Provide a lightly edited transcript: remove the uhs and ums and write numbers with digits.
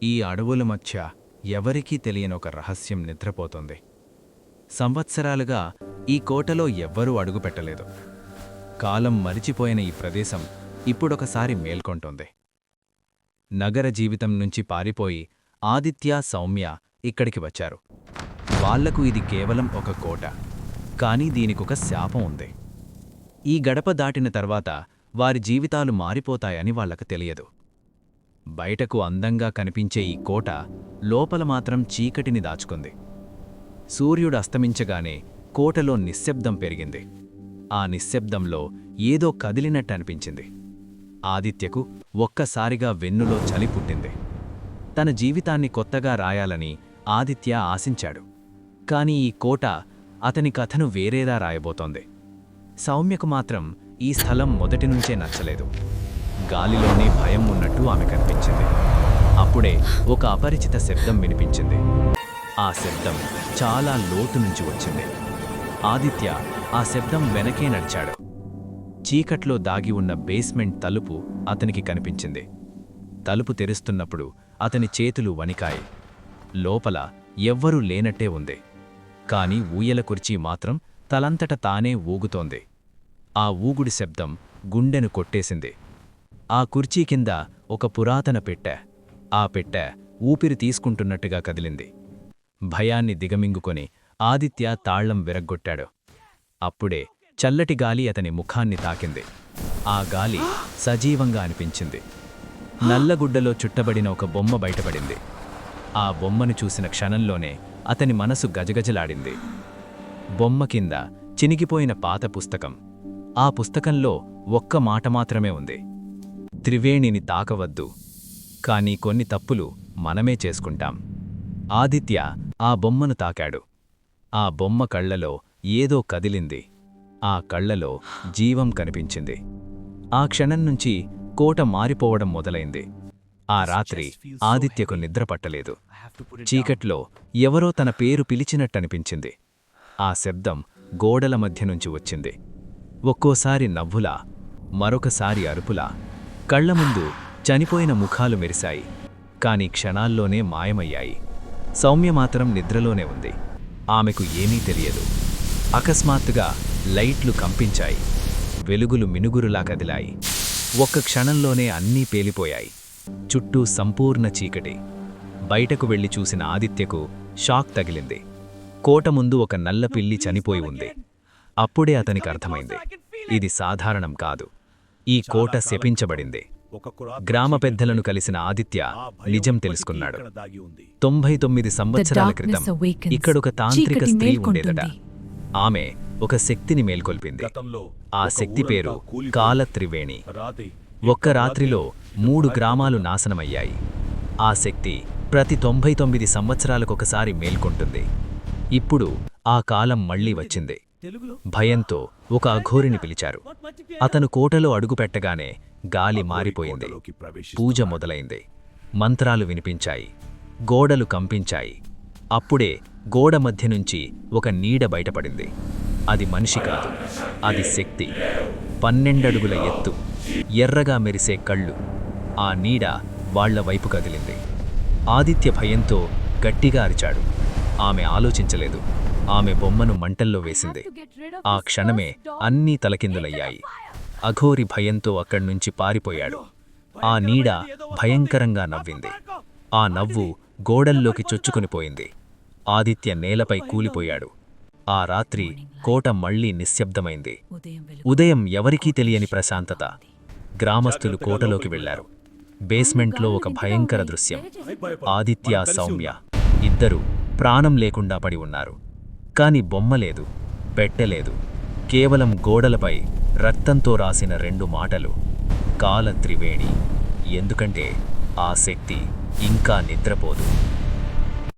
ఈ అడవుల మధ్య ఎవరికీ తెలియని ఒక రహస్యం నిద్రపోతోంది. సంవత్సరాలుగా ఈ కోటలో ఎవ్వరూ అడుగుపెట్టలేదు. కాలం మరిచిపోయిన ఈ ప్రదేశం ఇప్పుడొకసారి మేల్కొంటోంది. నగర జీవితం నుంచి పారిపోయి ఆదిత్య, సౌమ్య ఇక్కడికి వచ్చారు. వాళ్లకు ఇది కేవలం ఒక కోట, కానీ దీనికొక శాపం ఉంది. ఈ గడప దాటిన తర్వాత వారి జీవితాలు మారిపోతాయని వాళ్లకు తెలియదు. బయటకు అందంగా కనిపించే ఈ కోట లోపల మాత్రం చీకటిని దాచుకుంది. సూర్యుడు అస్తమించగానే కోటలో నిశ్శబ్దం పెరిగింది. ఆ నిశ్శబ్దంలో ఏదో కదిలినట్టనిపించింది. ఆదిత్యకు ఒక్కసారిగా వెన్నులో చలి పుట్టింది. తన జీవితాన్ని కొత్తగా రాయాలని ఆదిత్య ఆశించాడు. కాని ఈ కోట అతని కథను వేరేలా రాయబోతోంది. సౌమ్యకు మాత్రం ఈ స్థలం మొదటినుంచే నచ్చలేదు. గాలిలోనే భయం ఉన్నట్టు ఆమె కనిపించింది. అప్పుడే ఒక అపరిచిత శబ్దం వినిపించింది. ఆ శబ్దం చాలా లోతు నుంచి వచ్చింది. ఆదిత్య ఆ శబ్దం వెనకే నడిచాడు. చీకట్లో దాగి ఉన్న బేస్మెంట్ తలుపు అతనికి కనిపించింది. తలుపు తెరుస్తున్నప్పుడు అతని చేతులు వణికాయి. లోపల ఎవ్వరూ లేనట్టే ఉంది. కాని ఊయల కుర్చీ మాత్రం తలంతట తానే ఊగుతోంది. ఆ ఊగుడి శబ్దం గుండెను కొట్టేసింది. ఆ కుర్చీ కింద ఒక పురాతన పెట్టె. ఆ పెట్టె ఊపిరి తీసుకుంటున్నట్టుగా కదిలింది. భయాన్ని దిగమింగుకొని ఆదిత్య తాళం విరగ్గొట్టాడు. అప్పుడే చల్లటి గాలి అతని ముఖాన్ని తాకింది. ఆ గాలి సజీవంగా అనిపించింది. నల్లగుడ్డలో చుట్టబడిన ఒక బొమ్మ బయటపడింది. ఆ బొమ్మను చూసిన క్షణంలోనే అతని మనసు గజగజలాడింది. బొమ్మ కింద చినిగిపోయిన పాత పుస్తకం. ఆ పుస్తకంలో ఒక్క మాట మాత్రమే ఉంది: త్రివేణిని తాకవద్దు, కానీ కొన్ని తప్పులు మనమే చేసుకుంటాం. ఆదిత్య ఆ బొమ్మను తాకాడు. ఆ బొమ్మ కళ్లలో ఏదో కదిలింది. ఆ కళ్లలో జీవం కనిపించింది. ఆ క్షణం నుంచి కోట మారిపోవడం మొదలైంది. ఆ రాత్రి ఆదిత్యకు నిద్రపట్టలేదు. చీకట్లో ఎవరో తన పేరు పిలిచినట్టనిపించింది. ఆ శబ్దం గోడల మధ్య నుంచి వచ్చింది. ఒక్కోసారి నవ్వులా, మరొకసారి అరుపులా. కళ్ల ముందు చనిపోయిన ముఖాలు మెరిశాయి, కాని క్షణాల్లోనే మాయమయ్యాయి. సౌమ్య మాత్రం నిద్రలోనే ఉంది. ఆమెకు ఏమీ తెలియదు. అకస్మాత్తుగా లైట్లు కంపించాయి. వెలుగులు మినుగురులా కదిలాయి. ఒక్క క్షణంలోనే అన్నీ పేలిపోయాయి. చుట్టూ సంపూర్ణ చీకటి. బయటకు వెళ్లి చూసిన ఆదిత్యకు షాక్ తగిలింది. కోట ముందు ఒక నల్ల పిల్లి చనిపోయి ఉంది. అప్పుడే అతనికి అర్థమైంది, ఇది సాధారణం కాదు. ఈ కోట శపించబడింది. గ్రామ పెద్దలను కలిసిన ఆదిత్య నిజం తెలుసుకున్నాడు. 99 సంవత్సరాల క్రితం ఇక్కడొక తాంత్రిక స్త్రీ ఉండేదట. ఆమె ఒక శక్తిని మేల్కొల్పింది. ఆ శక్తి పేరు కాలత్రివేణి. ఒక్క రాత్రిలో 3 గ్రామాలు నాశనమయ్యాయి. ఆ శక్తి ప్రతి 99 సంవత్సరాలకొకసారి మేల్కొంటుంది. ఇప్పుడు ఆ కాలం మళ్లీ వచ్చింది. భయంతో ఒక అఘోరిని పిలిచారు. అతను కోటలో అడుగుపెట్టగానే గాలి మారిపోయింది. పూజ మొదలైంది. మంత్రాలు వినిపించాయి. గోడలు కంపించాయి. అప్పుడే గోడ మధ్య నుంచి ఒక నీడ బయటపడింది. అది మనిషి కాదు, అది శక్తి. 12 అడుగుల ఎత్తు, ఎర్రగా మెరిసే కళ్ళు. ఆ నీడ వాళ్ల వైపు కదిలింది. ఆదిత్య భయంతో గట్టిగా అరిచాడు. ఆమె ఆలోచించలేదు. ఆమె బొమ్మను మంటల్లో వేసింది. ఆ క్షణమే అన్నీ తలకిందులయ్యాయి. అఘోరి భయంతో అక్కడ్నుంచి పారిపోయాడు. ఆ నీడ భయంకరంగా నవ్వింది. ఆ నవ్వు గోడల్లోకి చొచ్చుకునిపోయింది. ఆదిత్య నేలపై కూలిపోయాడు. ఆ రాత్రి కోట మళ్లీ నిశ్శబ్దమైంది. ఉదయం ఎవరికీ తెలియని ప్రశాంతత. గ్రామస్తులు కోటలోకి వెళ్లారు. బేస్మెంట్లో ఒక భయంకర దృశ్యం. ఆదిత్య, సౌమ్య ఇద్దరూ ప్రాణం లేకుండా పడి ఉన్నారు. కాని బొమ్మ లేదు, పెట్టలేదు. కేవలం గోడలపై రక్తంతో రాసిన 2 మాటలు: కాలత్రివేణి. ఎందుకంటే ఆ శక్తి ఇంకా నిద్రపోదు.